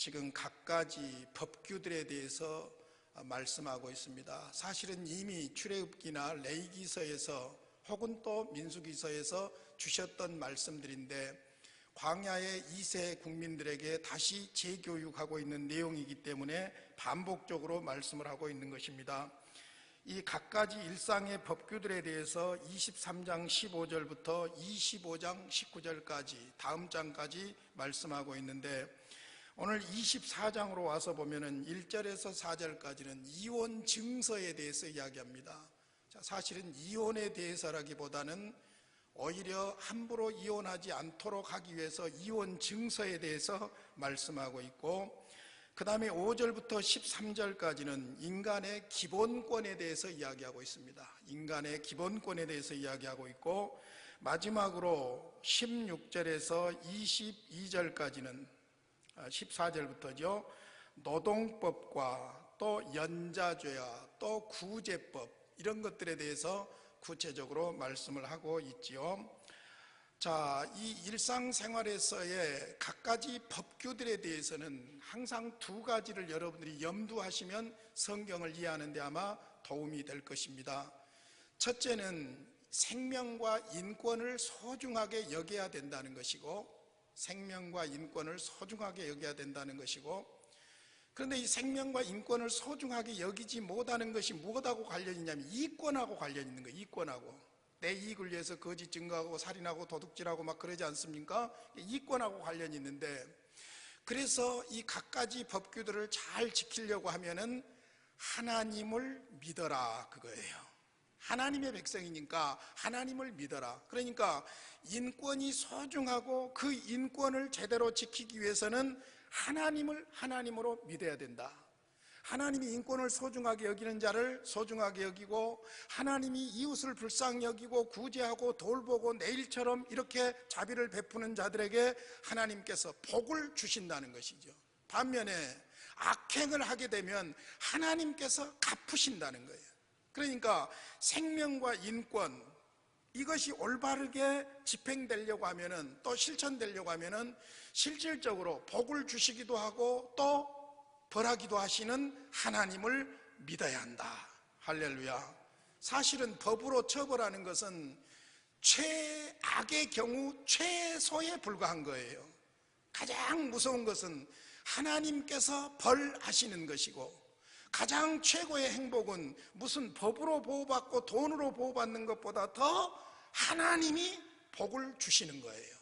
지금 갖가지 법규들에 대해서 말씀하고 있습니다. 사실은 이미 출애굽기나 레위기서에서 혹은 또 민수기서에서 주셨던 말씀들인데 광야의 2세 국민들에게 다시 재교육하고 있는 내용이기 때문에 반복적으로 말씀을 하고 있는 것입니다. 이 갖가지 일상의 법규들에 대해서 23장 15절부터 25장 19절까지 다음 장까지 말씀하고 있는데, 오늘 24장으로 와서 보면은 1절에서 4절까지는 이혼 증서에 대해서 이야기합니다. 사실은 이혼에 대해서라기보다는 오히려 함부로 이혼하지 않도록 하기 위해서 이혼 증서에 대해서 말씀하고 있고, 그 다음에 5절부터 13절까지는 인간의 기본권에 대해서 이야기하고 있습니다. 인간의 기본권에 대해서 이야기하고 있고, 마지막으로 16절에서 22절까지는 14절부터죠. 노동법과 또 연자죄와 또 구제법, 이런 것들에 대해서 구체적으로 말씀을 하고 있지요. 자, 이 일상생활에서의 갖가지 법규들에 대해서는 항상 두 가지를 여러분들이 염두하시면 성경을 이해하는 데 아마 도움이 될 것입니다. 첫째는 생명과 인권을 소중하게 여겨야 된다는 것이고, 생명과 인권을 소중하게 여겨야 된다는 것이고, 그런데 이 생명과 인권을 소중하게 여기지 못하는 것이 무엇하고 관련이 있냐면 이권하고 관련이 있는 거예요. 이권하고. 내 이익을 위해서 거짓 증거하고 살인하고 도둑질하고 막 그러지 않습니까? 이권하고 관련이 있는데, 그래서 이 갖가지 법규들을 잘 지키려고 하면은 하나님을 믿어라, 그거예요. 하나님의 백성이니까 하나님을 믿어라. 그러니까 인권이 소중하고 그 인권을 제대로 지키기 위해서는 하나님을 하나님으로 믿어야 된다. 하나님이 인권을 소중하게 여기는 자를 소중하게 여기고, 하나님이 이웃을 불쌍히 여기고 구제하고 돌보고 내일처럼 이렇게 자비를 베푸는 자들에게 하나님께서 복을 주신다는 것이죠. 반면에 악행을 하게 되면 하나님께서 갚으신다는 거예요. 그러니까 생명과 인권, 이것이 올바르게 집행되려고 하면은, 또 실천되려고 하면은 실질적으로 복을 주시기도 하고 또 벌하기도 하시는 하나님을 믿어야 한다. 할렐루야. 사실은 법으로 처벌하는 것은 최악의 경우 최소에 불과한 거예요. 가장 무서운 것은 하나님께서 벌하시는 것이고, 가장 최고의 행복은 무슨 법으로 보호받고 돈으로 보호받는 것보다 더 하나님이 복을 주시는 거예요.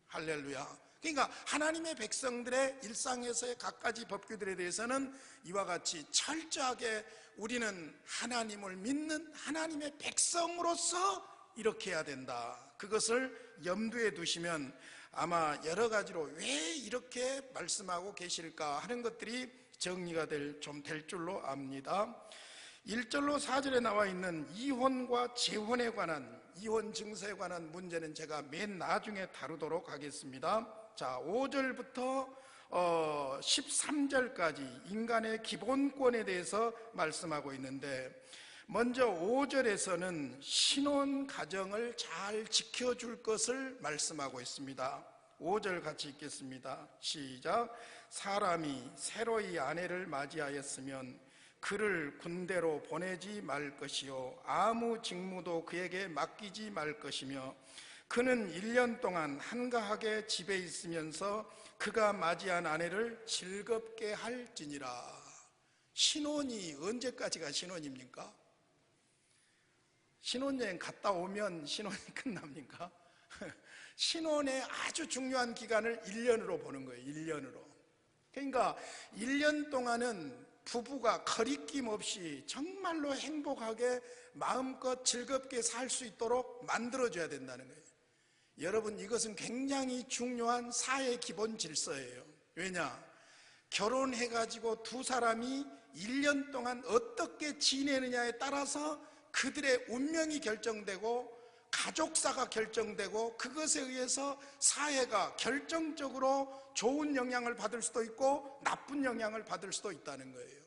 할렐루야. 그러니까 하나님의 백성들의 일상에서의 갖가지 법규들에 대해서는 이와 같이 철저하게 우리는 하나님을 믿는 하나님의 백성으로서 이렇게 해야 된다. 그것을 염두에 두시면 아마 여러 가지로 왜 이렇게 말씀하고 계실까 하는 것들이 정리가 좀 될 줄로 압니다. 1절로 4절에 나와 있는 이혼과 재혼에 관한, 이혼 증서에 관한 문제는 제가 맨 나중에 다루도록 하겠습니다. 자, 5절부터 13절까지 인간의 기본권에 대해서 말씀하고 있는데, 먼저 5절에서는 신혼 가정을 잘 지켜줄 것을 말씀하고 있습니다. 5절 같이 읽겠습니다. 시작. 사람이 새로이 아내를 맞이하였으면 그를 군대로 보내지 말 것이요 아무 직무도 그에게 맡기지 말 것이며, 그는 1년 동안 한가하게 집에 있으면서 그가 맞이한 아내를 즐겁게 할지니라. 신혼이 언제까지가 신혼입니까? 신혼여행 갔다 오면 신혼이 끝납니까? 신혼의 아주 중요한 기간을 1년으로 보는 거예요. 1년으로. 그러니까 1년 동안은 부부가 거리낌 없이 정말로 행복하게 마음껏 즐겁게 살 수 있도록 만들어줘야 된다는 거예요. 여러분, 이것은 굉장히 중요한 사회 기본 질서예요. 왜냐? 결혼해가지고 두 사람이 1년 동안 어떻게 지내느냐에 따라서 그들의 운명이 결정되고 가족사가 결정되고, 그것에 의해서 사회가 결정적으로 좋은 영향을 받을 수도 있고 나쁜 영향을 받을 수도 있다는 거예요.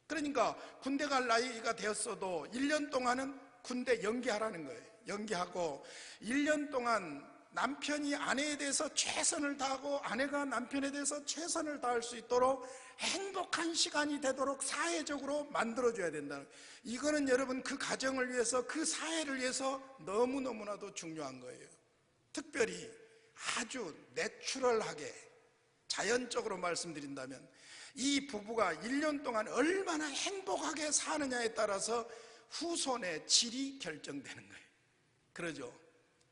그러니까 군대 갈 나이가 되었어도 1년 동안은 군대 연기하라는 거예요. 연기하고 1년 동안 남편이 아내에 대해서 최선을 다하고 아내가 남편에 대해서 최선을 다할 수 있도록 행복한 시간이 되도록 사회적으로 만들어줘야 된다는 거예요. 이거는 여러분 그 가정을 위해서, 그 사회를 위해서 너무너무나도 중요한 거예요. 특별히 아주 내추럴하게 자연적으로 말씀드린다면 이 부부가 1년 동안 얼마나 행복하게 사느냐에 따라서 후손의 질이 결정되는 거예요. 그러죠?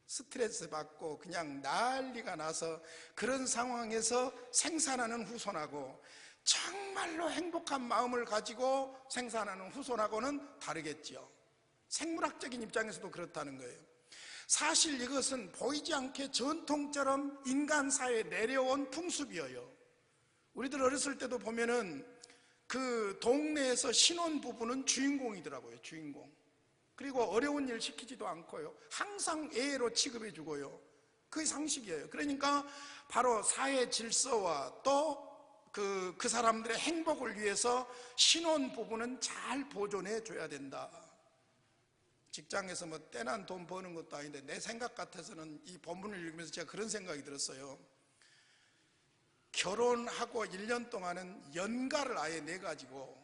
스트레스 받고 그냥 난리가 나서 그런 상황에서 생산하는 후손하고 정말로 행복한 마음을 가지고 생산하는 후손하고는 다르겠죠. 생물학적인 입장에서도 그렇다는 거예요. 사실 이것은 보이지 않게 전통처럼 인간 사회에 내려온 풍습이에요. 우리들 어렸을 때도 보면은 그 동네에서 신혼부부는 주인공이더라고요. 주인공. 그리고 어려운 일 시키지도 않고요, 항상 애로 취급해 주고요. 그게 상식이에요. 그러니까 바로 사회 질서와 또 그 사람들의 행복을 위해서 신혼부부는 잘 보존해 줘야 된다. 직장에서 뭐 떼난 돈 버는 것도 아닌데 내 생각 같아서는 이 본문을 읽으면서 제가 그런 생각이 들었어요. 결혼하고 1년 동안은 연가를 아예 내가지고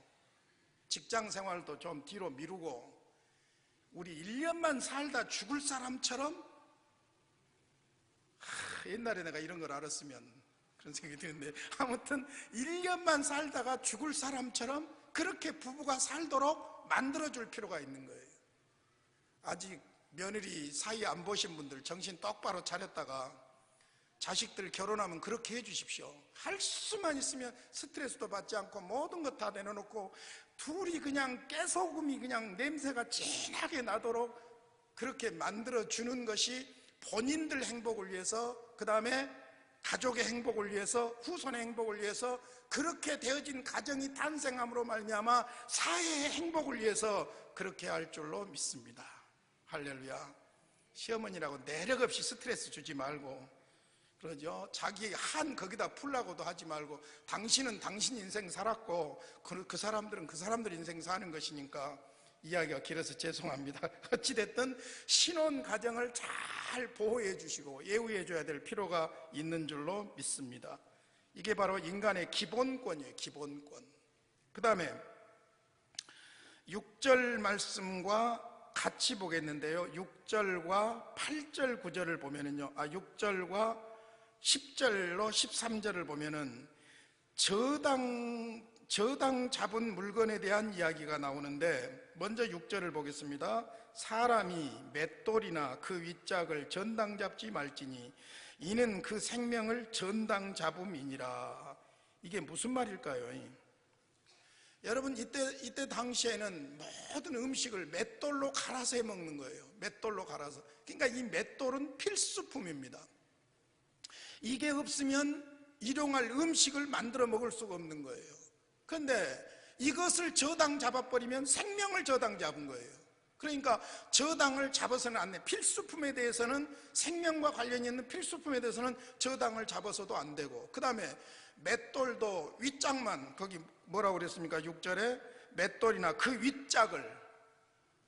직장 생활도 좀 뒤로 미루고 우리 1년만 살다 죽을 사람처럼, 옛날에 내가 이런 걸 알았으면 그런 생각이 드는데, 아무튼 1년만 살다가 죽을 사람처럼 그렇게 부부가 살도록 만들어줄 필요가 있는 거예요. 아직 며느리 사이 안 보신 분들 정신 똑바로 차렸다가 자식들 결혼하면 그렇게 해주십시오. 할 수만 있으면 스트레스도 받지 않고 모든 것 다 내려놓고 둘이 그냥 깨소금이 그냥 냄새가 진하게 나도록 그렇게 만들어주는 것이 본인들 행복을 위해서, 그 다음에 가족의 행복을 위해서, 후손의 행복을 위해서, 그렇게 되어진 가정이 탄생함으로 말미암아 사회의 행복을 위해서 그렇게 할 줄로 믿습니다. 할렐루야. 시어머니라고 내력 없이 스트레스 주지 말고, 그러죠? 자기 한 거기다 풀라고도 하지 말고, 당신은 당신 인생 살았고 그 사람들은 그 사람들 인생 사는 것이니까. 이야기가 길어서 죄송합니다. 어찌됐든 신혼 가정을 잘 보호해 주시고 예우해 줘야 될 필요가 있는 줄로 믿습니다. 이게 바로 인간의 기본권이에요. 기본권. 그 다음에 6절 말씀과 같이 보겠는데요, 6절과 8절 9절을 보면은요, 6절과 10절로 13절을 보면은 저당 잡은 물건에 대한 이야기가 나오는데, 먼저 6절을 보겠습니다. 사람이 맷돌이나 그 윗짝을 전당 잡지 말지니 이는 그 생명을 전당 잡음이니라. 이게 무슨 말일까요? 여러분, 이때 당시에는 모든 음식을 맷돌로 갈아서 해 먹는 거예요. 맷돌로 갈아서. 그러니까 이 맷돌은 필수품입니다. 이게 없으면 일용할 음식을 만들어 먹을 수가 없는 거예요. 그런데 이것을 저당 잡아버리면 생명을 저당 잡은 거예요. 그러니까 저당을 잡아서는 안 돼. 필수품에 대해서는, 생명과 관련이 있는 필수품에 대해서는 저당을 잡아서도 안 되고, 그 다음에 맷돌도 윗짝만, 거기 뭐라고 그랬습니까? 6절에 맷돌이나 그 윗짝을,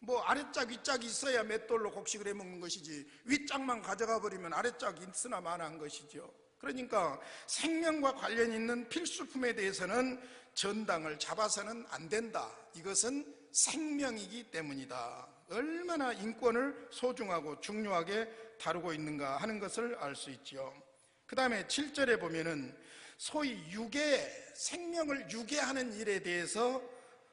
뭐 아랫짝 윗짝이 있어야 맷돌로 곡식을 해 먹는 것이지 윗짝만 가져가 버리면 아랫짝이 있으나 마나한 것이죠. 그러니까 생명과 관련 있는 필수품에 대해서는 전당을 잡아서는 안 된다. 이것은 생명이기 때문이다. 얼마나 인권을 소중하고 중요하게 다루고 있는가 하는 것을 알 수 있죠. 그 다음에 7절에 보면은 소위 생명을 유괴하는 일에 대해서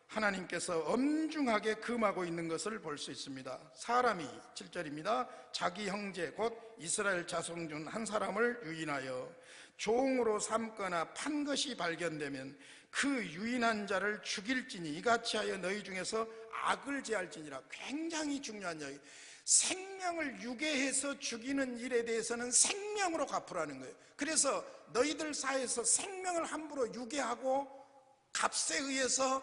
하나님께서 엄중하게 금하고 있는 것을 볼 수 있습니다. 사람이, 7절입니다, 자기 형제 곧 이스라엘 자손 중 한 사람을 유인하여 종으로 삼거나 판 것이 발견되면 그 유인한 자를 죽일지니 이같이 하여 너희 중에서 악을 제할지니라. 굉장히 중요한 이야기. 생명을 유괴해서 죽이는 일에 대해서는 생명으로 갚으라는 거예요. 그래서 너희들 사이에서 생명을 함부로 유괴하고 값에 의해서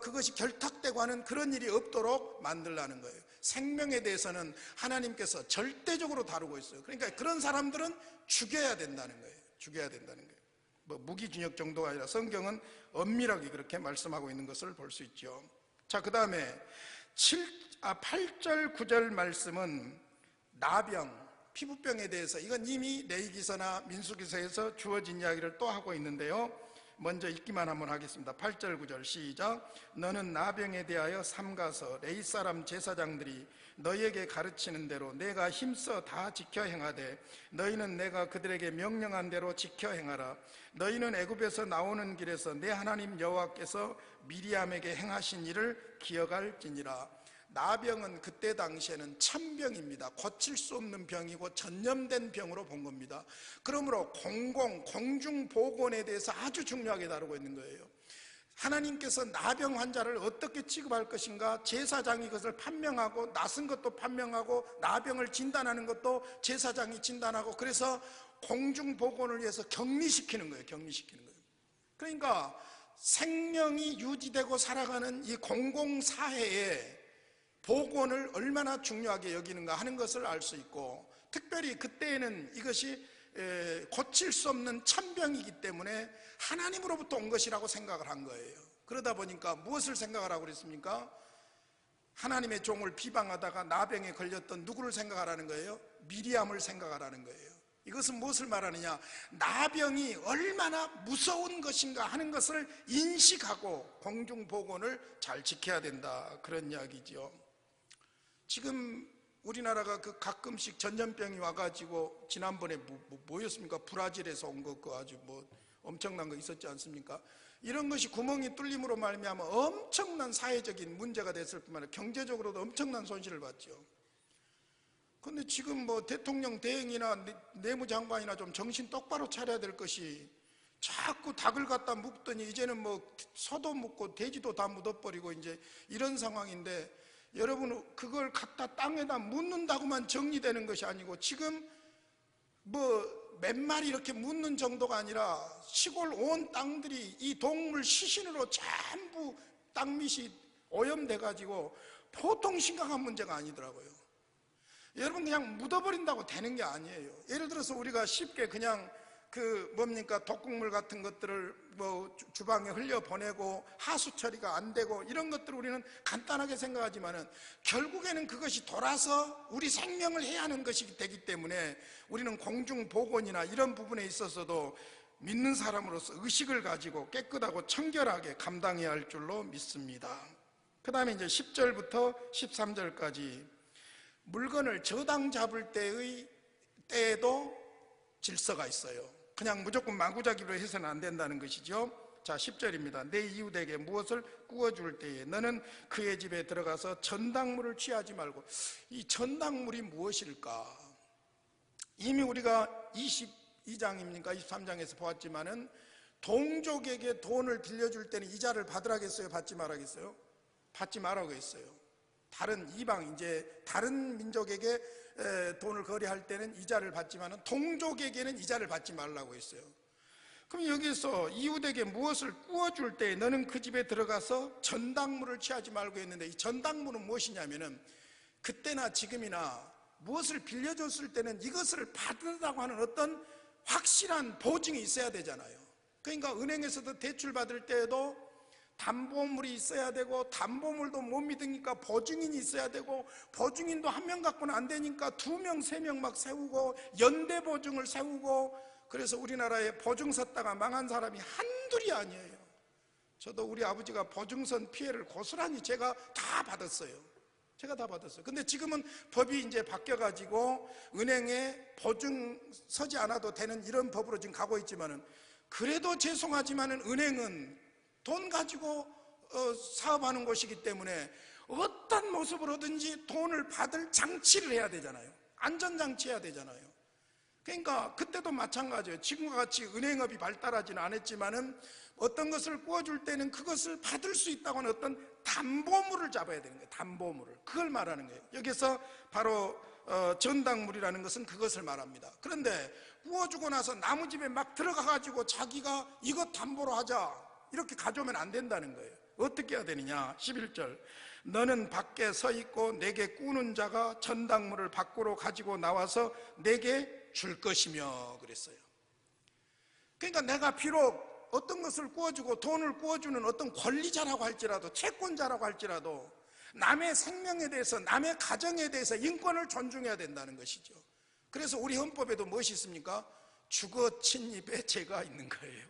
그것이 결탁되고 하는 그런 일이 없도록 만들라는 거예요. 생명에 대해서는 하나님께서 절대적으로 다루고 있어요. 그러니까 그런 사람들은 죽여야 된다는 거예요. 죽여야 된다는 거예요. 뭐 무기징역 정도가 아니라 성경은 엄밀하게 그렇게 말씀하고 있는 것을 볼 수 있죠. 자, 그 다음에 8절 9절 말씀은 나병, 피부병에 대해서 이건 이미 레위기서나 민수기서에서 주어진 이야기를 또 하고 있는데요, 먼저 읽기만 한번 하겠습니다. 8절 9절 시작. 너는 나병에 대하여 삼가서 레위 사람 제사장들이 너희에게 가르치는 대로 내가 힘써 다 지켜 행하되 너희는 내가 그들에게 명령한 대로 지켜 행하라. 너희는 애굽에서 나오는 길에서 내 하나님 여호와께서 미리암에게 행하신 일을 기억할지니라. 나병은 그때 당시에는 천병입니다. 고칠 수 없는 병이고 전염된 병으로 본 겁니다. 그러므로 공중보건에 대해서 아주 중요하게 다루고 있는 거예요. 하나님께서 나병 환자를 어떻게 취급할 것인가, 제사장이 그것을 판명하고, 낯선 것도 판명하고, 나병을 진단하는 것도 제사장이 진단하고, 그래서 공중보건을 위해서 격리시키는 거예요. 격리시키는 거예요. 그러니까 생명이 유지되고 살아가는 이 공공사회에 보건을 얼마나 중요하게 여기는가 하는 것을 알 수 있고, 특별히 그때에는 이것이 고칠 수 없는 천병이기 때문에 하나님으로부터 온 것이라고 생각을 한 거예요. 그러다 보니까 무엇을 생각을 하고 그랬습니까? 하나님의 종을 비방하다가 나병에 걸렸던 누구를 생각하라는 거예요? 미리암을 생각하라는 거예요. 이것은 무엇을 말하느냐, 나병이 얼마나 무서운 것인가 하는 것을 인식하고 공중보건을 잘 지켜야 된다, 그런 이야기죠. 지금 우리나라가 그 가끔씩 전염병이 와가지고, 지난번에 뭐였습니까? 브라질에서 온 거, 그 아주 뭐 엄청난 거 있었지 않습니까? 이런 것이 구멍이 뚫림으로 말미암아 엄청난 사회적인 문제가 됐을 뿐만 아니라 경제적으로도 엄청난 손실을 봤죠. 그런데 지금 뭐 대통령 대행이나 내무장관이나 좀 정신 똑바로 차려야 될 것이, 자꾸 닭을 갖다 묻더니 이제는 뭐 소도 묻고 돼지도 다 묻어버리고 이제 이런 상황인데, 여러분 그걸 갖다 땅에다 묻는다고만 정리되는 것이 아니고, 지금 뭐 몇 마리 이렇게 묻는 정도가 아니라 시골 온 땅들이 이 동물 시신으로 전부 땅밑이 오염돼 가지고 보통 심각한 문제가 아니더라고요. 여러분, 그냥 묻어버린다고 되는 게 아니에요. 예를 들어서 우리가 쉽게 그냥 그 뭡니까, 독극물 같은 것들을 뭐 주방에 흘려보내고 하수 처리가 안 되고 이런 것들을 우리는 간단하게 생각하지만은, 결국에는 그것이 돌아서 우리 생명을 해야 하는 것이 되기 때문에 우리는 공중보건이나 이런 부분에 있어서도 믿는 사람으로서 의식을 가지고 깨끗하고 청결하게 감당해야 할 줄로 믿습니다. 그 다음에 이제 10절부터 13절까지 물건을 저당 잡을 때에도 질서가 있어요. 그냥 무조건 마구잡이로 해서는 안 된다는 것이죠. 자, 10절입니다. 내 이웃에게 무엇을 구워줄 때에 너는 그의 집에 들어가서 전당물을 취하지 말고. 이 전당물이 무엇일까? 이미 우리가 22장입니까? 23장에서 보았지만은, 동족에게 돈을 빌려줄 때는 이자를 받으라겠어요? 받지 말라겠어요? 받지 말라고 했어요. 다른 이방, 이제 다른 민족에게 돈을 거래할 때는 이자를 받지만 동족에게는 이자를 받지 말라고 했어요. 그럼 여기서 이웃에게 무엇을 구워줄 때 너는 그 집에 들어가서 전당물을 취하지 말고 했는데, 이 전당물은 무엇이냐면은, 그때나 지금이나 무엇을 빌려줬을 때는 이것을 받으라고 하는 어떤 확실한 보증이 있어야 되잖아요. 그러니까 은행에서도 대출 받을 때에도 담보물이 있어야 되고, 담보물도 못 믿으니까 보증인이 있어야 되고, 보증인도 한 명 갖고는 안 되니까 2명, 3명 막 세우고, 연대 보증을 세우고. 그래서 우리나라에 보증 섰다가 망한 사람이 한둘이 아니에요. 저도 우리 아버지가 보증선 피해를 고스란히 제가 다 받았어요. 제가 다 받았어요. 근데 지금은 법이 이제 바뀌어가지고 은행에 보증 서지 않아도 되는 이런 법으로 지금 가고 있지만은, 그래도 죄송하지만은 은행은 돈 가지고 사업하는 곳이기 때문에 어떤 모습으로든지 돈을 받을 장치를 해야 되잖아요. 안전장치 해야 되잖아요. 그러니까 그때도 마찬가지예요. 지금과 같이 은행업이 발달하지는 않았지만은 어떤 것을 구워줄 때는 그것을 받을 수 있다고 하는 어떤 담보물을 잡아야 되는 거예요. 담보물을. 그걸 말하는 거예요. 여기서 바로 전당물이라는 것은 그것을 말합니다. 그런데 구워주고 나서 나무집에 막 들어가가지고 자기가 이것 담보로 하자 이렇게 가져오면 안 된다는 거예요. 어떻게 해야 되느냐? 11절. 너는 밖에 서 있고 내게 꾸는 자가 전당물을 밖으로 가지고 나와서 내게 줄 것이며 그랬어요. 그러니까 내가 비록 어떤 것을 구워주고 돈을 구워주는 어떤 권리자라고 할지라도, 채권자라고 할지라도, 남의 생명에 대해서, 남의 가정에 대해서 인권을 존중해야 된다는 것이죠. 그래서 우리 헌법에도 무엇이 있습니까? 주거 침입의 죄가 있는 거예요.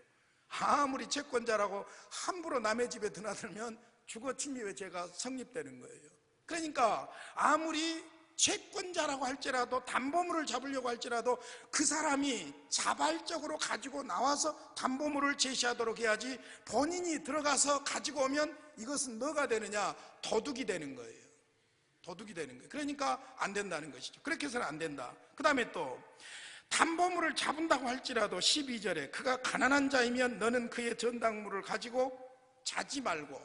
아무리 채권자라고 함부로 남의 집에 드나들면 주거 침입의 죄가 성립되는 거예요. 그러니까 아무리 채권자라고 할지라도 담보물을 잡으려고 할지라도 그 사람이 자발적으로 가지고 나와서 담보물을 제시하도록 해야지, 본인이 들어가서 가지고 오면 이것은 뭐가 되느냐? 도둑이 되는 거예요. 도둑이 되는 거예요. 그러니까 안 된다는 것이죠. 그렇게 해서는 안 된다. 그 다음에 또 담보물을 잡은다고 할지라도 12절에 그가 가난한 자이면 너는 그의 전당물을 가지고 자지 말고,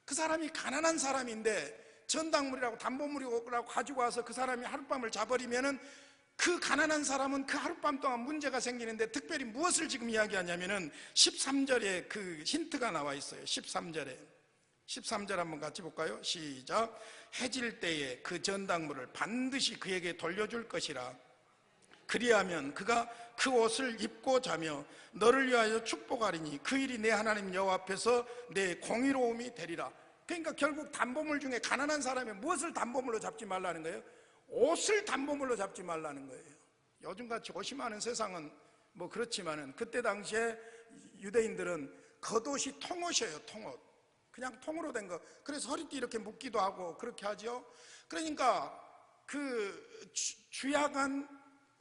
그 사람이 가난한 사람인데 전당물이라고 담보물이라고 가지고 와서 그 사람이 하룻밤을 자버리면은 그 가난한 사람은 그 하룻밤 동안 문제가 생기는데, 특별히 무엇을 지금 이야기하냐면은 13절에 그 힌트가 나와 있어요. 13절 한번 같이 볼까요? 시작. 해질 때에 그 전당물을 반드시 그에게 돌려줄 것이라. 그리하면 그가 그 옷을 입고 자며 너를 위하여 축복하리니 그 일이 내 하나님 여호와 앞에서 내 공의로움이 되리라. 그러니까 결국 담보물 중에 가난한 사람이 무엇을 담보물로 잡지 말라는 거예요? 옷을 담보물로 잡지 말라는 거예요. 요즘같이 옷이 많은 세상은 뭐 그렇지만은 그때 당시에 유대인들은 겉옷이 통옷이에요. 통옷, 그냥 통으로 된 거. 그래서 허리띠 이렇게 묶기도 하고 그렇게 하죠. 그러니까 그 주야간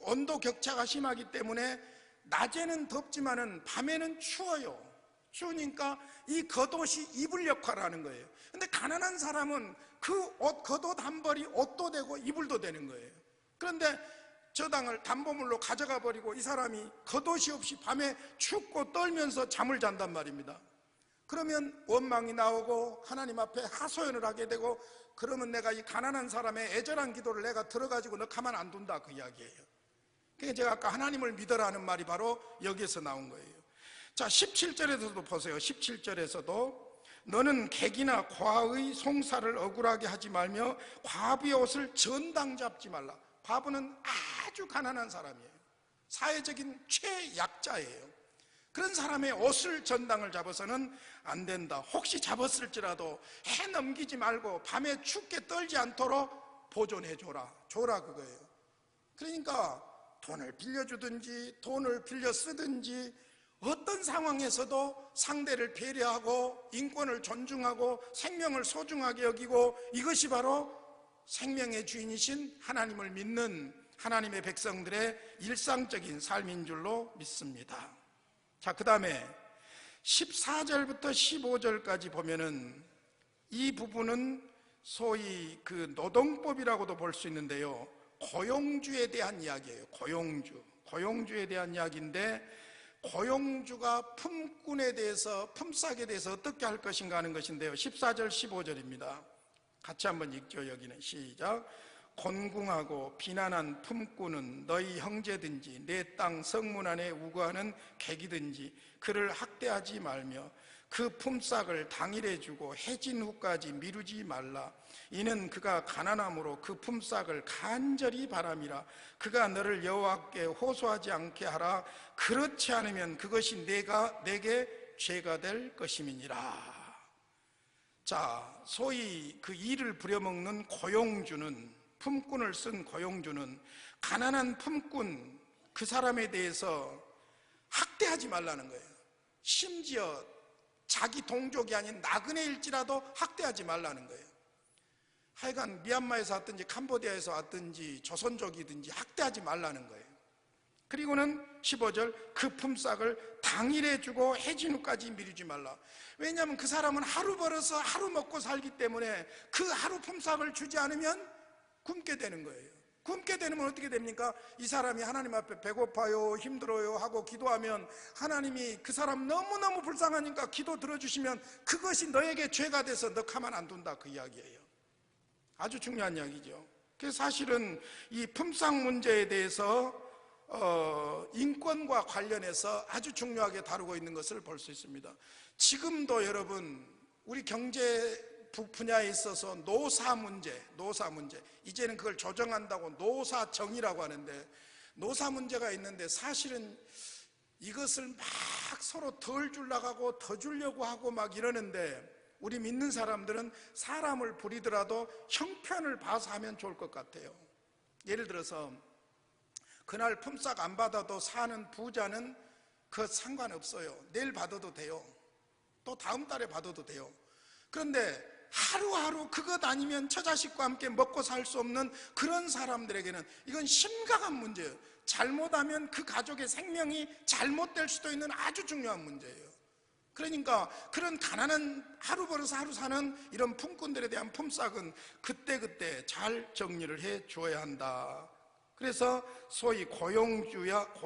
온도 격차가 심하기 때문에 낮에는 덥지만은 밤에는 추워요. 추우니까 이 겉옷이 이불 역할을 하는 거예요. 근데 가난한 사람은 그 옷, 겉옷 한 벌이 옷도 되고 이불도 되는 거예요. 그런데 저 땅을 담보물로 가져가 버리고 이 사람이 겉옷이 없이 밤에 춥고 떨면서 잠을 잔단 말입니다. 그러면 원망이 나오고 하나님 앞에 하소연을 하게 되고, 그러면 내가 이 가난한 사람의 애절한 기도를 내가 들어가지고 너 가만 안 둔다, 그 이야기예요. 그러니까 제가 아까 하나님을 믿어라는 말이 바로 여기에서 나온 거예요. 자, 17절에서도 보세요. 17절에서도 너는 객이나 과의 송사를 억울하게 하지 말며 과부의 옷을 전당 잡지 말라. 과부는 아주 가난한 사람이에요. 사회적인 최약자예요. 그런 사람의 옷을 전당을 잡아서는 안 된다. 혹시 잡았을지라도 해 넘기지 말고 밤에 춥게 떨지 않도록 보존해 줘라. 줘라 그거예요. 그러니까 돈을 빌려주든지 돈을 빌려 쓰든지 어떤 상황에서도 상대를 배려하고 인권을 존중하고 생명을 소중하게 여기고, 이것이 바로 생명의 주인이신 하나님을 믿는 하나님의 백성들의 일상적인 삶인 줄로 믿습니다. 자, 그 다음에 14절부터 15절까지 보면은 이 부분은 소위 그 노동법이라고도 볼 수 있는데요, 고용주에 대한 이야기예요. 고용주에 대한 이야기인데, 고용주가 품꾼에 대해서, 품삯에 대해서 어떻게 할 것인가 하는 것인데요, 14절 15절입니다 같이 한번 읽죠. 여기는 시작. 곤궁하고 비난한 품꾼은 너희 형제든지 내 땅 성문 안에 우거하는 객이든지 그를 학대하지 말며 그 품삯을 당일에 주고 해진 후까지 미루지 말라. 이는 그가 가난함으로 그 품삯을 간절히 바람이라. 그가 너를 여호와께 호소하지 않게 하라. 그렇지 않으면 그것이 내게 죄가 될 것임이니라. 자, 소위 그 일을 부려먹는 고용주는, 품꾼을 쓴 고용주는 가난한 품꾼 그 사람에 대해서 학대하지 말라는 거예요. 심지어 자기 동족이 아닌 나그네일지라도 학대하지 말라는 거예요. 하여간 미얀마에서 왔든지 캄보디아에서 왔든지 조선족이든지 학대하지 말라는 거예요. 그리고는 15절 그 품삯을 당일에 주고 해진 후까지 미루지 말라. 왜냐하면 그 사람은 하루 벌어서 하루 먹고 살기 때문에 그 하루 품삯을 주지 않으면 굶게 되는 거예요. 굶게 되면 어떻게 됩니까? 이 사람이 하나님 앞에 배고파요, 힘들어요 하고 기도하면 하나님이 그 사람 너무너무 불쌍하니까 기도 들어주시면 그것이 너에게 죄가 돼서 너 가만 안 둔다, 그 이야기예요. 아주 중요한 이야기죠. 그래서 사실은 이 품삯 문제에 대해서 인권과 관련해서 아주 중요하게 다루고 있는 것을 볼 수 있습니다. 지금도 여러분 우리 경제 분야에 있어서 노사 문제, 이제는 그걸 조정한다고 노사정의라고 하는데, 노사 문제가 있는데 사실은 이것을 막 서로 덜 주려고 하고 더 주려고 하고 막 이러는데, 우리 믿는 사람들은 사람을 부리더라도 형편을 봐서 하면 좋을 것 같아요. 예를 들어서 그날 품삯 안 받아도 사는 부자는 그 상관없어요. 내일 받아도 돼요. 또 다음 달에 받아도 돼요. 그런데 하루하루 그것 아니면 처자식과 함께 먹고 살 수 없는 그런 사람들에게는 이건 심각한 문제예요. 잘못하면 그 가족의 생명이 잘못될 수도 있는 아주 중요한 문제예요. 그러니까 그런 가난한 하루 벌어서 하루 사는 이런 품꾼들에 대한 품삯은 그때그때 잘 정리를 해 주어야 한다. 그래서 소위 고용인과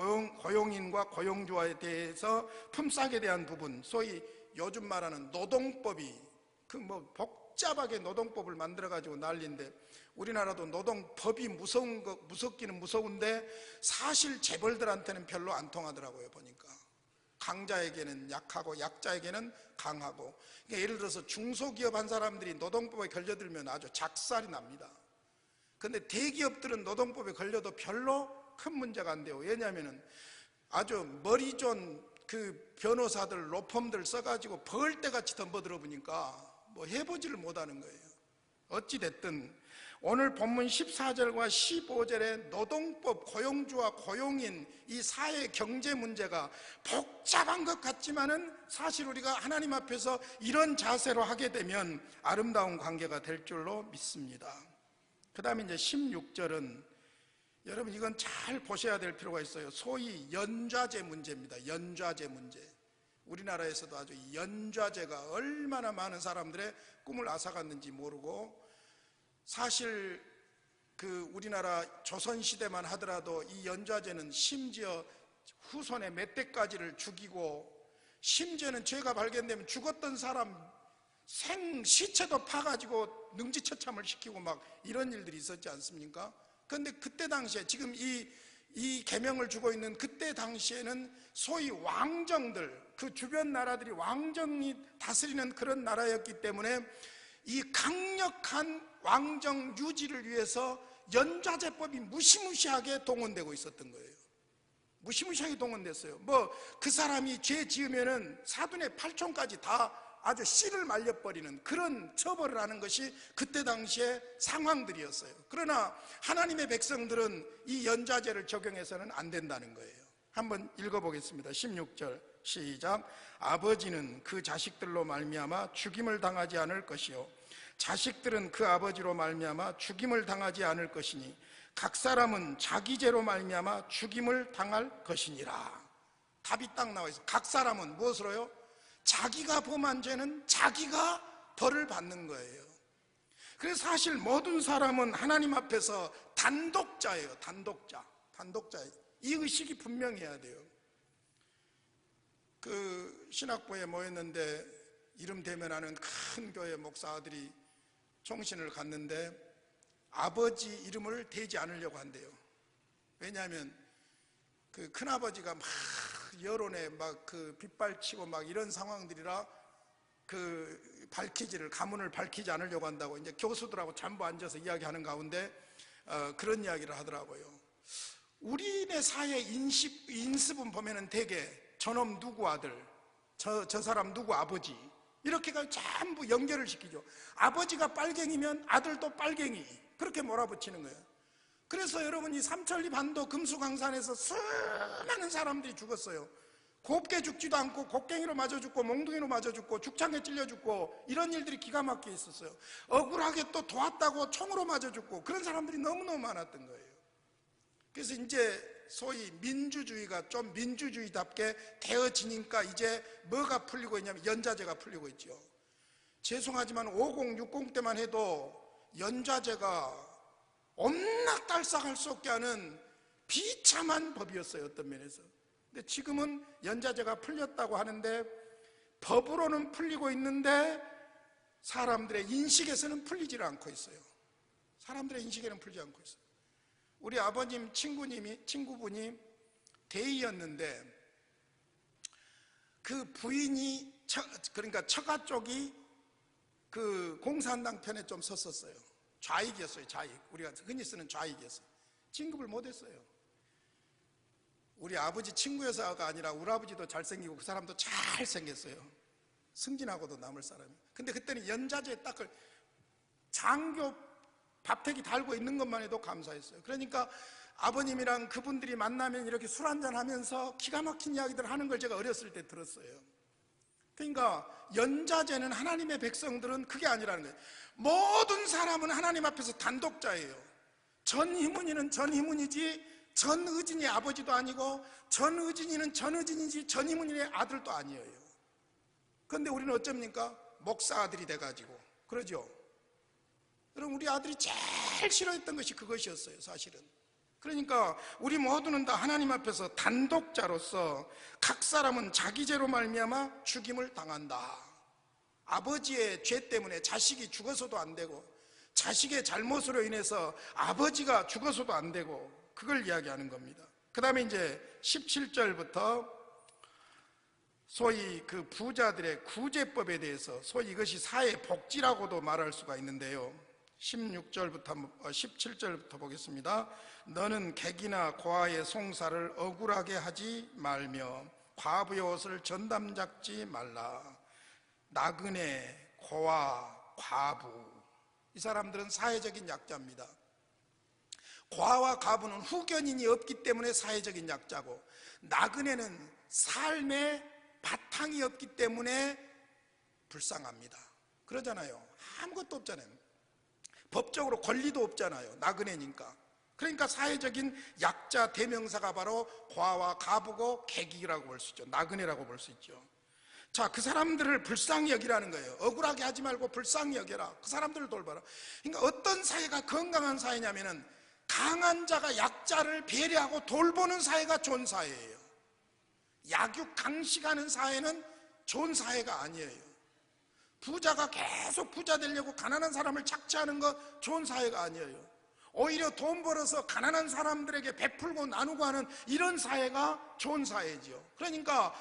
고용주에 대해서 품삯에 대한 부분, 소위 요즘 말하는 노동법이 그 뭐 복잡하게 노동법을 만들어 가지고 난리인데, 우리나라도 노동법이 무섭기는 무서운데 사실 재벌들한테는 별로 안 통하더라고요. 보니까 강자에게는 약하고 약자에게는 강하고. 그러니까 예를 들어서 중소기업 한 사람들이 노동법에 걸려들면 아주 작살이 납니다. 근데 대기업들은 노동법에 걸려도 별로 큰 문제가 안 돼요. 왜냐하면 아주 머리 좋은 그 변호사들, 로펌들 써가지고 벌떼같이 덤벼들어 보니까 뭐 해보지를 못하는 거예요. 어찌됐든 오늘 본문 14절과 15절의 노동법, 고용주와 고용인 이 사회 경제 문제가 복잡한 것 같지만은 사실 우리가 하나님 앞에서 이런 자세로 하게 되면 아름다운 관계가 될 줄로 믿습니다. 그 다음에 이제 16절은 여러분 이건 잘 보셔야 될 필요가 있어요. 소위 연좌제 문제입니다. 연좌제 문제. 우리나라에서도 아주 연좌제가 얼마나 많은 사람들의 꿈을 앗아갔는지 모르고, 사실 그 우리나라 조선시대만 하더라도 이 연좌제는 심지어 후손의 몇 대까지를 죽이고, 심지어는 죄가 발견되면 죽었던 사람 시체도 파가지고 능지처참을 시키고 막 이런 일들이 있었지 않습니까? 그런데 그때 당시에 지금 이 계명을 주고 있는 그때 당시에는 소위 왕정들, 그 주변 나라들이 왕정이 다스리는 그런 나라였기 때문에 이 강력한 왕정 유지를 위해서 연좌제법이 무시무시하게 동원되고 있었던 거예요. 무시무시하게 동원됐어요. 뭐 그 사람이 죄 지으면은 사돈의 8촌까지 다 아주 씨를 말려버리는 그런 처벌을 하는 것이 그때 당시의 상황들이었어요. 그러나 하나님의 백성들은 이 연좌제를 적용해서는 안 된다는 거예요. 한번 읽어보겠습니다. 16절 시작. 아버지는 그 자식들로 말미암아 죽임을 당하지 않을 것이요 자식들은 그 아버지로 말미암아 죽임을 당하지 않을 것이니 각 사람은 자기 죄로 말미암아 죽임을 당할 것이니라. 답이 딱 나와 있어요. 각 사람은 무엇으로요? 자기가 범한 죄는 자기가 벌을 받는 거예요. 그래서 사실 모든 사람은 하나님 앞에서 단독자예요. 단독자. 이 의식이 분명해야 돼요. 그 신학부에 모였는데 이름 대면하는 큰 교회 목사들이 총신을 갔는데 아버지 이름을 대지 않으려고 한대요. 왜냐하면 그 큰아버지가 막 여론에 막 그 빗발치고 막 이런 상황들이라 그 가문을 밝히지 않으려고 한다고 이제 교수들하고 전부 앉아서 이야기하는 가운데 그런 이야기를 하더라고요. 우리네 사회 인습은 보면은 대개 저놈 누구 아들, 저 사람 누구 아버지 이렇게가 전부 연결을 시키죠. 아버지가 빨갱이면 아들도 빨갱이 그렇게 몰아붙이는 거예요. 그래서 여러분 이 삼천리 반도 금수강산에서 수많은 사람들이 죽었어요. 곱게 죽지도 않고 곡괭이로 맞아 죽고 몽둥이로 맞아 죽고 죽창에 찔려 죽고 이런 일들이 기가 막히게 있었어요. 억울하게 또 도왔다고 총으로 맞아 죽고 그런 사람들이 너무너무 많았던 거예요. 그래서 이제 소위 민주주의가 좀 민주주의답게 되어지니까 이제 뭐가 풀리고 있냐면 연좌제가 풀리고 있죠. 죄송하지만 5060 때만 해도 연좌제가 엄낙 딸싹할 수 없게 하는 비참한 법이었어요. 어떤 면에서. 근데 지금은 연좌제가 풀렸다고 하는데 법으로는 풀리고 있는데 사람들의 인식에서는 풀리질 않고 있어요. 사람들의 인식에는 풀리지 않고 있어요. 우리 아버님 친구분이 대의였는데 그 부인이 그러니까 처가 쪽이 그 공산당 편에 좀 섰었어요. 좌익이었어요. 좌익. 우리가 흔히 쓰는 좌익이었어요. 진급을 못했어요. 우리 아버지 친구여서가 아니라 우리 아버지도 잘생기고 그 사람도 잘생겼어요. 승진하고도 남을 사람이. 근데 그때는 연좌제 딱을 장교 밥택이 달고 있는 것만 해도 감사했어요. 그러니까 아버님이랑 그분들이 만나면 이렇게 술 한잔 하면서 기가 막힌 이야기들 하는 걸 제가 어렸을 때 들었어요. 그러니까 연자제는 하나님의 백성들은 그게 아니라는 거예요. 모든 사람은 하나님 앞에서 단독자예요. 전희문이는 전희문이지 전의진이 아버지도 아니고, 전의진이는 전의진이지 전희문이의 아들도 아니에요. 그런데 우리는 어쩝니까? 목사 아들이 돼가지고 그러죠. 여러분, 우리 아들이 제일 싫어했던 것이 그것이었어요, 사실은. 그러니까 우리 모두는 다 하나님 앞에서 단독자로서 각 사람은 자기 죄로 말미암아 죽임을 당한다. 아버지의 죄 때문에 자식이 죽어서도 안 되고, 자식의 잘못으로 인해서 아버지가 죽어서도 안 되고, 그걸 이야기하는 겁니다. 그 다음에 이제 17절부터 소위 그 부자들의 구제법에 대해서, 소위 이것이 사회복지라고도 말할 수가 있는데요. 17절부터 보겠습니다. 너는 객이나 고아의 송사를 억울하게 하지 말며 과부의 옷을 전담 잡지 말라. 나그네, 고아, 과부, 이 사람들은 사회적인 약자입니다. 고아와 과부는 후견인이 없기 때문에 사회적인 약자고, 나그네는 삶의 바탕이 없기 때문에 불쌍합니다. 그러잖아요. 아무것도 없잖아요. 법적으로 권리도 없잖아요. 나그네니까. 그러니까 사회적인 약자 대명사가 바로 고아와 과부고 객이라고 볼 수 있죠. 나그네라고 볼 수 있죠. 자, 그 사람들을 불쌍히 여기라는 거예요. 억울하게 하지 말고 불쌍히 여겨라. 그 사람들을 돌봐라. 그러니까 어떤 사회가 건강한 사회냐면은 강한 자가 약자를 배려하고 돌보는 사회가 좋은 사회예요. 약육 강식하는 사회는 좋은 사회가 아니에요. 부자가 계속 부자 되려고 가난한 사람을 착취하는 거 좋은 사회가 아니에요. 오히려 돈 벌어서 가난한 사람들에게 베풀고 나누고 하는 이런 사회가 좋은 사회지요. 그러니까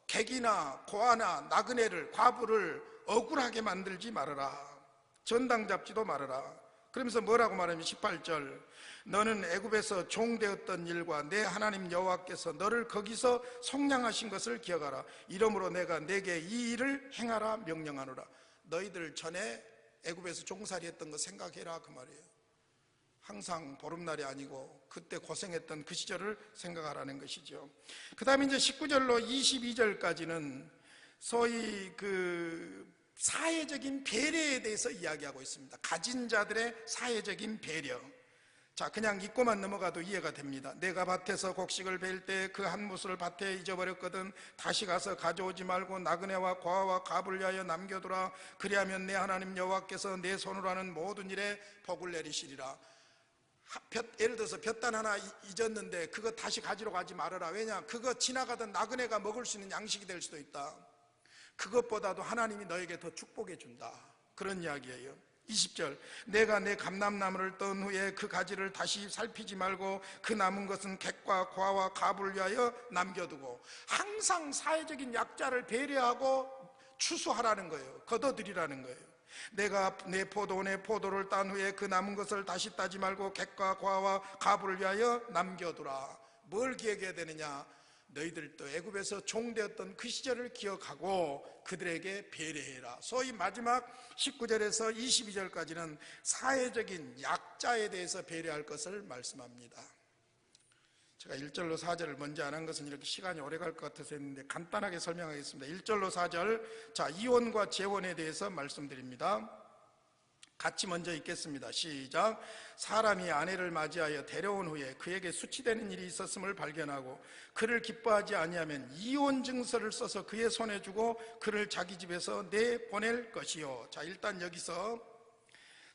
객이나 고아나 나그네를, 과부를 억울하게 만들지 말아라. 전당 잡지도 말아라. 그러면서 뭐라고 말하면 18절, 너는 애굽에서 종되었던 일과 내 하나님 여호와께서 너를 거기서 속량하신 것을 기억하라. 이러므로 내가 내게 이 일을 행하라 명령하노라. 너희들 전에 애굽에서 종살이했던 거 생각해라, 그 말이에요. 항상 보름날이 아니고 그때 고생했던 그 시절을 생각하라는 것이죠. 그 다음에 이제 19절로 22절까지는 소위 그 사회적인 배려에 대해서 이야기하고 있습니다. 가진 자들의 사회적인 배려. 자, 그냥 읽고만 넘어가도 이해가 됩니다. 내가 밭에서 곡식을 베일 때 그 한 무스를 밭에 잊어버렸거든 다시 가서 가져오지 말고 나그네와 고아와 과부를 위하여 남겨두라. 그리하면 내 하나님 여호와께서 내 손으로 하는 모든 일에 복을 내리시리라. 예를 들어서 볕단 하나 잊었는데 그거 다시 가지러 가지 말아라. 왜냐? 그거 지나가던 나그네가 먹을 수 있는 양식이 될 수도 있다. 그것보다도 하나님이 너에게 더 축복해 준다. 그런 이야기예요. 20절, 내가 내 감람나무를 떤 후에 그 가지를 다시 살피지 말고 그 남은 것은 객과 고아와 과부를 위하여 남겨두고, 항상 사회적인 약자를 배려하고 추수하라는 거예요. 거둬들이라는 거예요. 내가 내 포도원에 포도를 딴 후에 그 남은 것을 다시 따지 말고 객과 고아와 과부를 위하여 남겨두라. 뭘 기억해야 되느냐? 너희들도 애굽에서 종되었던 그 시절을 기억하고 그들에게 배려해라. 소위 마지막 19절에서 22절까지는 사회적인 약자에 대해서 배려할 것을 말씀합니다. 제가 1절로 4절을 먼저 안 한 것은 이렇게 시간이 오래 갈 것 같아서 했는데 간단하게 설명하겠습니다. 1절로 4절, 자, 이혼과 재혼에 대해서 말씀드립니다. 같이 먼저 읽겠습니다. 시작. 사람이 아내를 맞이하여 데려온 후에 그에게 수치되는 일이 있었음을 발견하고 그를 기뻐하지 아니하면 이혼 증서를 써서 그의 손에 주고 그를 자기 집에서 내보낼 것이요. 자, 일단 여기서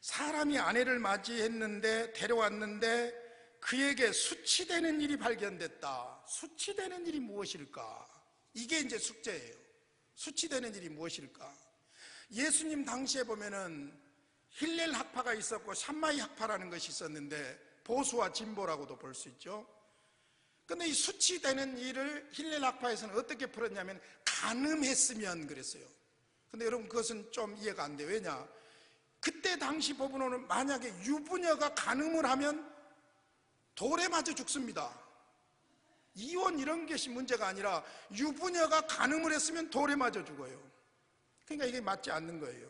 사람이 아내를 맞이했는데 데려왔는데 그에게 수치되는 일이 발견됐다. 수치되는 일이 무엇일까? 이게 이제 숙제예요. 수치되는 일이 무엇일까? 예수님 당시에 보면은 힐렐 학파가 있었고 샴마이 학파라는 것이 있었는데 보수와 진보라고도 볼 수 있죠. 그런데 이 수치되는 일을 힐렐 학파에서는 어떻게 풀었냐면 간음했으면 그랬어요. 근데 여러분 그것은 좀 이해가 안 돼요. 왜냐? 그때 당시 법으로는 만약에 유부녀가 간음을 하면 돌에 맞아 죽습니다. 이혼 이런 것이 문제가 아니라 유부녀가 간음을 했으면 돌에 맞아 죽어요. 그러니까 이게 맞지 않는 거예요.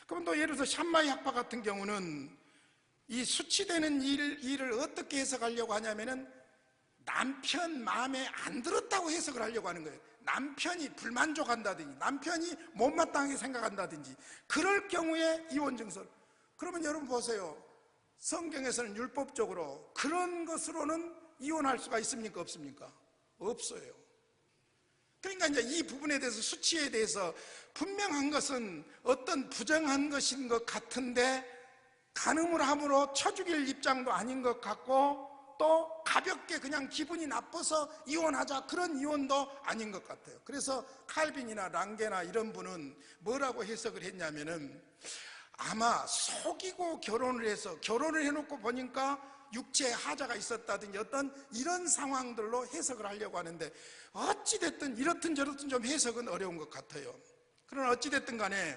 그럼 또 예를 들어서 샴마이 학파 같은 경우는 이 수치되는 일을 어떻게 해석하려고 하냐면은 남편 마음에 안 들었다고 해석을 하려고 하는 거예요. 남편이 불만족한다든지 남편이 못마땅하게 생각한다든지 그럴 경우에 이혼 증서. 그러면 여러분 보세요. 성경에서는 율법적으로 그런 것으로는 이혼할 수가 있습니까? 없습니까? 없어요. 그러니까 이제 이 부분에 대해서 수치에 대해서 분명한 것은 어떤 부정한 것인 것 같은데 간음을 함으로 쳐 죽일 입장도 아닌 것 같고 또 가볍게 그냥 기분이 나빠서 이혼하자 그런 이혼도 아닌 것 같아요. 그래서 칼빈이나 랑게나 이런 분은 뭐라고 해석을 했냐면은 아마 속이고 결혼을 해서 결혼을 해놓고 보니까 육체에 하자가 있었다든지 어떤 이런 상황들로 해석을 하려고 하는데 어찌됐든 이렇든 저렇든 좀 해석은 어려운 것 같아요. 그러나 어찌됐든 간에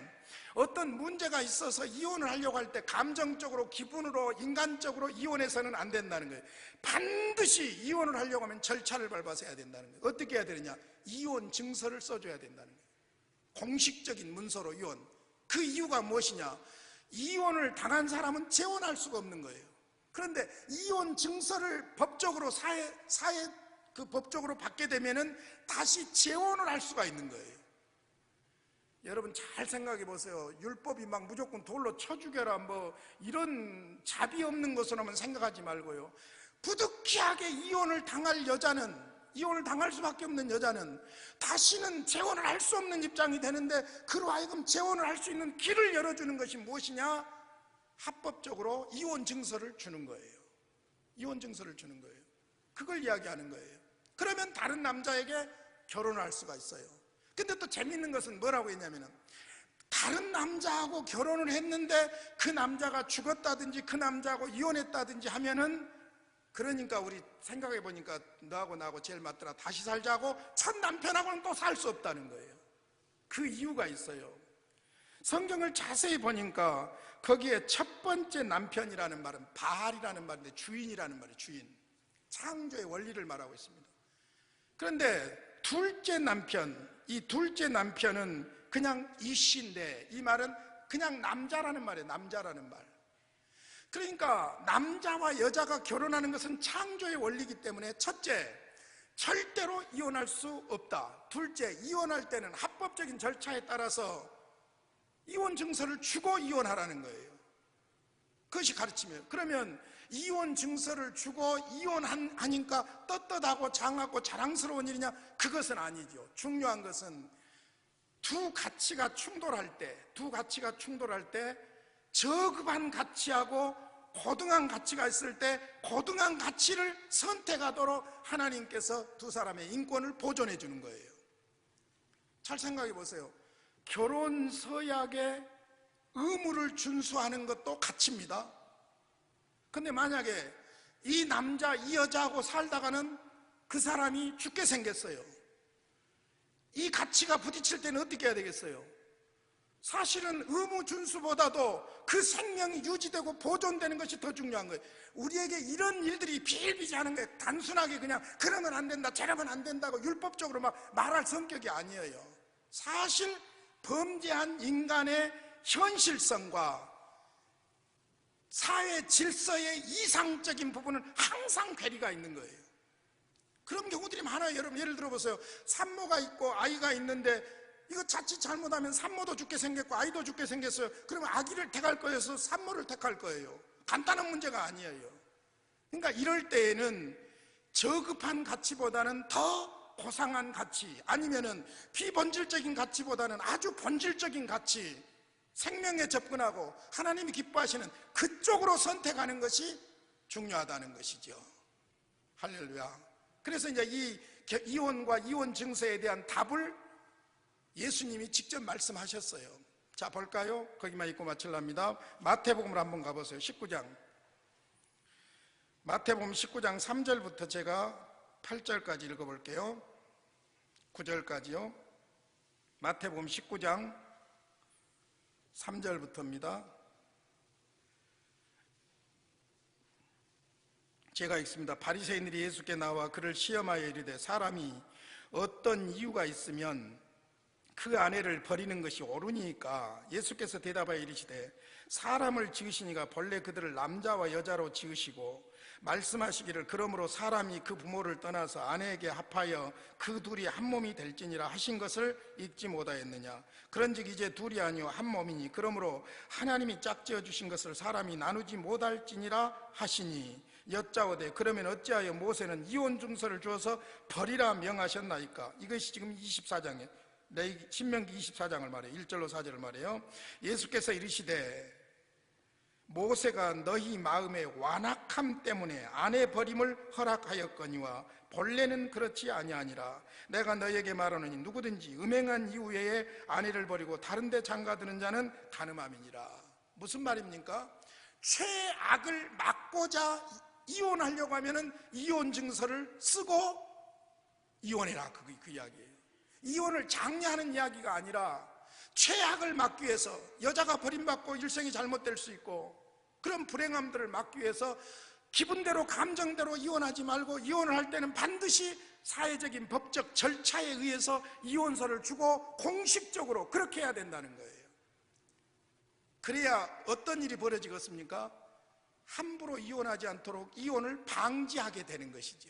어떤 문제가 있어서 이혼을 하려고 할 때 감정적으로 기분으로 인간적으로 이혼해서는 안 된다는 거예요. 반드시 이혼을 하려고 하면 절차를 밟아서 해야 된다는 거예요. 어떻게 해야 되느냐? 이혼 증서를 써줘야 된다는 거예요. 공식적인 문서로 이혼. 그 이유가 무엇이냐? 이혼을 당한 사람은 재혼할 수가 없는 거예요. 그런데 이혼 증서를 법적으로 그 법적으로 받게 되면은 다시 재혼을 할 수가 있는 거예요. 여러분 잘 생각해 보세요. 율법이 막 무조건 돌로 쳐 죽여라 뭐 이런 자비 없는 것으로만 생각하지 말고요. 부득이하게 이혼을 당할 여자는, 이혼을 당할 수밖에 없는 여자는 다시는 재혼을 할 수 없는 입장이 되는데 그로 하여금 재혼을 할 수 있는 길을 열어주는 것이 무엇이냐? 합법적으로 이혼 증서를 주는 거예요. 이혼 증서를 주는 거예요. 그걸 이야기하는 거예요. 그러면 다른 남자에게 결혼을 할 수가 있어요. 근데 또 재밌는 것은 뭐라고 했냐면은 다른 남자하고 결혼을 했는데 그 남자가 죽었다든지 그 남자하고 이혼했다든지 하면은 그러니까 우리 생각해 보니까 너하고 나하고 제일 맞더라 다시 살자고 첫 남편하고는 또 살 수 없다는 거예요. 그 이유가 있어요. 성경을 자세히 보니까 거기에 첫 번째 남편이라는 말은 바알이라는 말인데 주인이라는 말이에요. 주인. 창조의 원리를 말하고 있습니다. 그런데 둘째 남편, 이 둘째 남편은 그냥 이씨인데 이 말은 그냥 남자라는 말이에요. 남자라는 말. 그러니까 남자와 여자가 결혼하는 것은 창조의 원리이기 때문에 첫째, 절대로 이혼할 수 없다. 둘째, 이혼할 때는 합법적인 절차에 따라서 이혼 증서를 주고 이혼하라는 거예요. 그것이 가르치면. 그러면 이혼 증서를 주고 이혼하니까 떳떳하고 장하고 자랑스러운 일이냐? 그것은 아니죠. 중요한 것은 두 가치가 충돌할 때 저급한 가치하고 고등한 가치가 있을 때 고등한 가치를 선택하도록 하나님께서 두 사람의 인권을 보존해 주는 거예요. 잘 생각해 보세요. 결혼 서약에 의무를 준수하는 것도 가치입니다. 근데 만약에 이 남자, 이 여자하고 살다가는 그 사람이 죽게 생겼어요. 이 가치가 부딪힐 때는 어떻게 해야 되겠어요? 사실은 의무 준수보다도 그 생명이 유지되고 보존되는 것이 더 중요한 거예요. 우리에게 이런 일들이 비일비재하는 거예요. 단순하게 그냥 그러면 안 된다, 저러면 안 된다고 율법적으로 막 말할 성격이 아니에요. 사실 범죄한 인간의 현실성과 사회 질서의 이상적인 부분은 항상 괴리가 있는 거예요. 그런 경우들이 많아요. 여러분 예를 들어보세요. 산모가 있고 아이가 있는데 이거 자칫 잘못하면 산모도 죽게 생겼고 아이도 죽게 생겼어요. 그러면 아기를 택할 거여서 산모를 택할 거예요. 간단한 문제가 아니에요. 그러니까 이럴 때에는 저급한 가치보다는 더 고상한 가치, 아니면은 비본질적인 가치보다는 아주 본질적인 가치, 생명에 접근하고 하나님이 기뻐하시는 그쪽으로 선택하는 것이 중요하다는 것이죠. 할렐루야. 그래서 이제 이 이혼과 이혼 증서에 대한 답을 예수님이 직접 말씀하셨어요. 자, 볼까요? 거기만 읽고 마치랍니다. 마태복음을 한번 가보세요. 19장. 마태복음 19장 3절부터 제가 8절까지 읽어볼게요. 9절까지요. 마태복음 19장 3절부터입니다. 제가 읽습니다. 바리새인들이 예수께 나와 그를 시험하여 이르되 사람이 어떤 이유가 있으면 그 아내를 버리는 것이 옳으니까 예수께서 대답하여 이르시되 사람을 지으시니가 본래 그들을 남자와 여자로 지으시고 말씀하시기를 그러므로 사람이 그 부모를 떠나서 아내에게 합하여 그 둘이 한 몸이 될지니라 하신 것을 읽지 못하였느냐. 그런즉 이제 둘이 아니요 한 몸이니 그러므로 하나님이 짝지어 주신 것을 사람이 나누지 못할지니라 하시니 여짜오되 그러면 어찌하여 모세는 이혼 증서를 주어서 버리라 명하셨나이까. 이것이 지금 24장에 신명기 24장을 말해요. 1절로 4절을 말해요. 예수께서 이르시되 모세가 너희 마음의 완악함 때문에 아내 버림을 허락하였거니와 본래는 그렇지 아니하니라. 내가 너희에게 말하노니 누구든지 음행한 이후에 아내를 버리고 다른 데 장가드는 자는 간음함이니라. 무슨 말입니까? 최악을 막고자 이혼하려고 하면은 이혼 증서를 쓰고 이혼해라, 그 이야기예요. 이혼을 장려하는 이야기가 아니라 최악을 막기 위해서, 여자가 버림받고 일생이 잘못될 수 있고 그런 불행함들을 막기 위해서 기분대로 감정대로 이혼하지 말고, 이혼을 할 때는 반드시 사회적인 법적 절차에 의해서 이혼서를 주고 공식적으로 그렇게 해야 된다는 거예요. 그래야 어떤 일이 벌어지겠습니까? 함부로 이혼하지 않도록 이혼을 방지하게 되는 것이죠.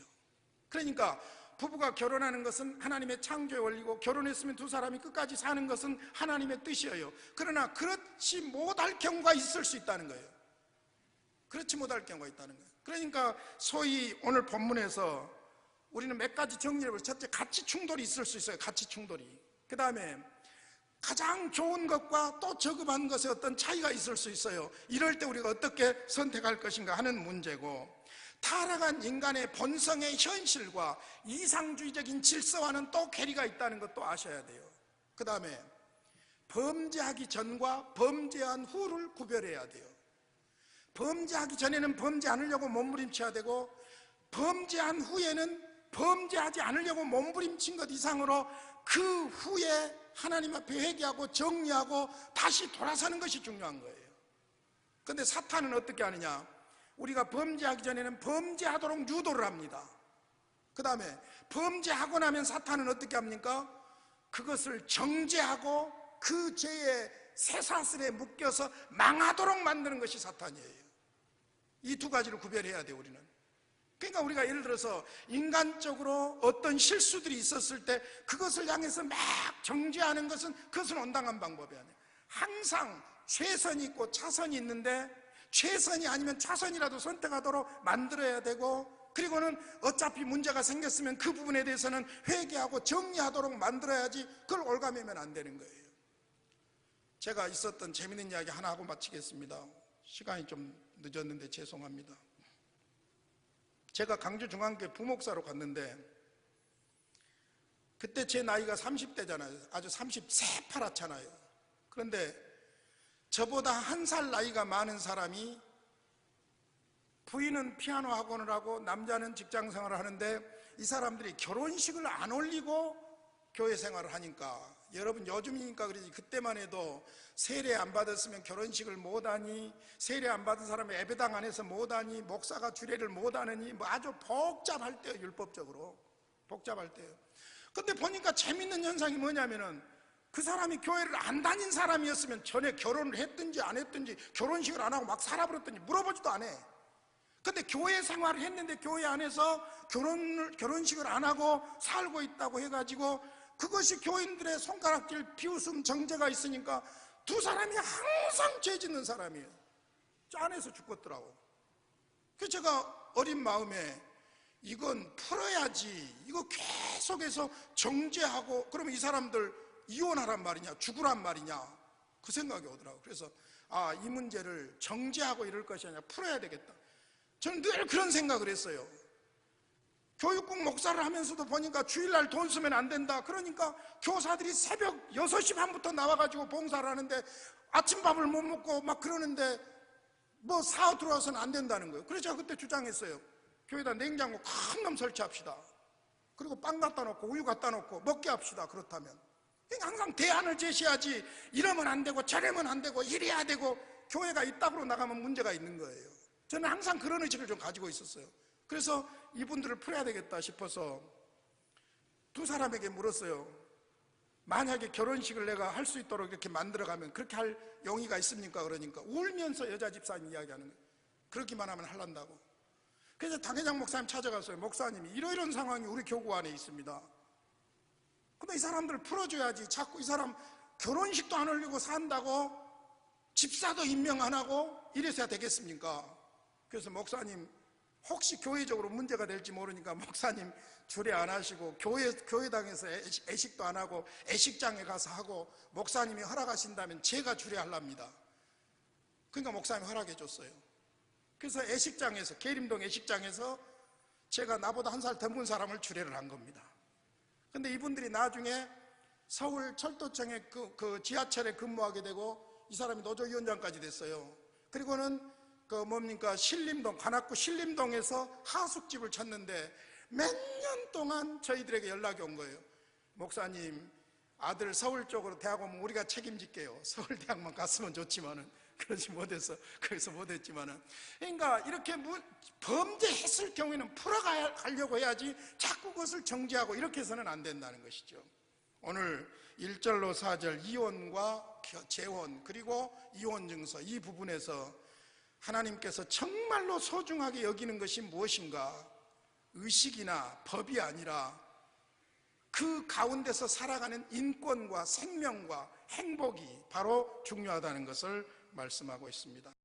그러니까 부부가 결혼하는 것은 하나님의 창조의 원리고, 결혼했으면 두 사람이 끝까지 사는 것은 하나님의 뜻이에요. 그러나 그렇지 못할 경우가 있을 수 있다는 거예요. 그렇지 못할 경우가 있다는 거예요. 그러니까 소위 오늘 본문에서 우리는 몇 가지 정리를 해보죠. 첫째, 가치 충돌이 있을 수 있어요. 가치 충돌이. 그 다음에 가장 좋은 것과 또 저급한 것에 어떤 차이가 있을 수 있어요. 이럴 때 우리가 어떻게 선택할 것인가 하는 문제고, 타락한 인간의 본성의 현실과 이상주의적인 질서와는 또 괴리가 있다는 것도 아셔야 돼요. 그 다음에 범죄하기 전과 범죄한 후를 구별해야 돼요. 범죄하기 전에는 범죄 않으려고 몸부림쳐야 되고, 범죄한 후에는 범죄하지 않으려고 몸부림친 것 이상으로 그 후에 하나님 앞에 회개하고 정리하고 다시 돌아서는 것이 중요한 거예요. 그런데 사탄은 어떻게 하느냐? 우리가 범죄하기 전에는 범죄하도록 유도를 합니다. 그 다음에 범죄하고 나면 사탄은 어떻게 합니까? 그것을 정죄하고 그 죄의 쇠사슬에 묶여서 망하도록 만드는 것이 사탄이에요. 이 두 가지를 구별해야 돼요, 우리는. 그러니까 우리가 예를 들어서 인간적으로 어떤 실수들이 있었을 때 그것을 향해서 막 정죄하는 것은, 그것은 온당한 방법이 아니에요. 항상 최선이 있고 차선이 있는데 최선이 아니면 차선이라도 선택하도록 만들어야 되고, 그리고는 어차피 문제가 생겼으면 그 부분에 대해서는 회개하고 정리하도록 만들어야지, 그걸 올가매면 안 되는 거예요. 제가 있었던 재밌는 이야기 하나 하고 마치겠습니다. 시간이 좀 늦었는데 죄송합니다. 제가 강주중앙교회 부목사로 갔는데, 그때 제 나이가 30대잖아요. 아주 30 새파랗잖아요. 그런데 저보다 한 살 나이가 많은 사람이, 부인은 피아노 학원을 하고 남자는 직장 생활을 하는데, 이 사람들이 결혼식을 안 올리고 교회 생활을 하니까, 여러분 요즘이니까 그러지 그때만 해도 세례 안 받았으면 결혼식을 못하니, 세례 안 받은 사람이 예배당 안에서 못하니, 목사가 주례를 못하느니, 뭐 아주 복잡할 때요. 율법적으로 복잡할 때요. 근데 보니까 재밌는 현상이 뭐냐면은, 그 사람이 교회를 안 다닌 사람이었으면 전에 결혼을 했든지 안 했든지 결혼식을 안 하고 막 살아버렸든지 물어보지도 안 해. 근데 교회 생활을 했는데 교회 안에서 결혼식을 안 하고 살고 있다고 해가지고, 그것이 교인들의 손가락질, 비웃음, 정죄가 있으니까 두 사람이 항상 죄 짓는 사람이에요. 짠해서 죽겠더라고. 그래서 제가 어린 마음에 이건 풀어야지, 이거 계속해서 정죄하고 그러면 이 사람들 이혼하란 말이냐, 죽으란 말이냐, 그 생각이 오더라고요. 그래서 이 문제를 정죄하고 이럴 것이 아니라 풀어야 되겠다. 저는 늘 그런 생각을 했어요. 교육국 목사를 하면서도 보니까 주일날 돈 쓰면 안 된다. 그러니까 교사들이 새벽 6시 반부터 나와가지고 봉사를 하는데 아침밥을 못 먹고 막 그러는데 뭐 사업 들어와서는 안 된다는 거예요. 그래서 제가 그때 주장했어요. 교회에다 냉장고 큰 놈 설치합시다. 그리고 빵 갖다 놓고 우유 갖다 놓고 먹게 합시다. 그렇다면 항상 대안을 제시하지, 이러면 안 되고 저러면 안 되고 이래야 되고 교회가 이따구로 나가면 문제가 있는 거예요. 저는 항상 그런 의식을 좀 가지고 있었어요. 그래서 이분들을 풀어야 되겠다 싶어서 두 사람에게 물었어요. 만약에 결혼식을 내가 할 수 있도록 이렇게 만들어가면 그렇게 할 용의가 있습니까? 그러니까 울면서 여자 집사님 이야기하는 거예요. 그렇게만 하면 할란다고. 그래서 당회장 목사님 찾아갔어요. 목사님이 이런 상황이 우리 교구 안에 있습니다. 근데 이 사람들을 풀어줘야지. 자꾸 이 사람 결혼식도 안 올리고 산다고 집사도 임명 안 하고 이래서야 되겠습니까? 그래서 목사님 혹시 교회적으로 문제가 될지 모르니까 목사님 주례 안 하시고 교회당에서 애식도 안 하고 애식장에 가서 하고 목사님이 허락하신다면 제가 주례하랍니다. 그러니까 목사님이 허락해 줬어요. 그래서 애식장에서 계림동 애식장에서 제가 나보다 한 살 더 문 사람을 주례를 한 겁니다. 근데 이분들이 나중에 서울 철도청에 그 지하철에 근무하게 되고 이 사람이 노조위원장까지 됐어요. 그리고는 신림동, 관악구 신림동에서 하숙집을 찾는데 몇 년 동안 저희들에게 연락이 온 거예요. 목사님, 아들 서울 쪽으로 대학 오면 우리가 책임질게요. 서울대학만 갔으면 좋지만은 그러지 못해서 거기서 못했지만은, 그러니까 이렇게 범죄했을 경우에는 풀어가려고 해야지 자꾸 그것을 정지하고 이렇게 해서는 안 된다는 것이죠. 오늘 1절로 4절 이혼과 재혼 그리고 이혼 증서 이 부분에서 하나님께서 정말로 소중하게 여기는 것이 무엇인가? 의식이나 법이 아니라 그 가운데서 살아가는 인권과 생명과 행복이 바로 중요하다는 것을 말씀하고 있습니다.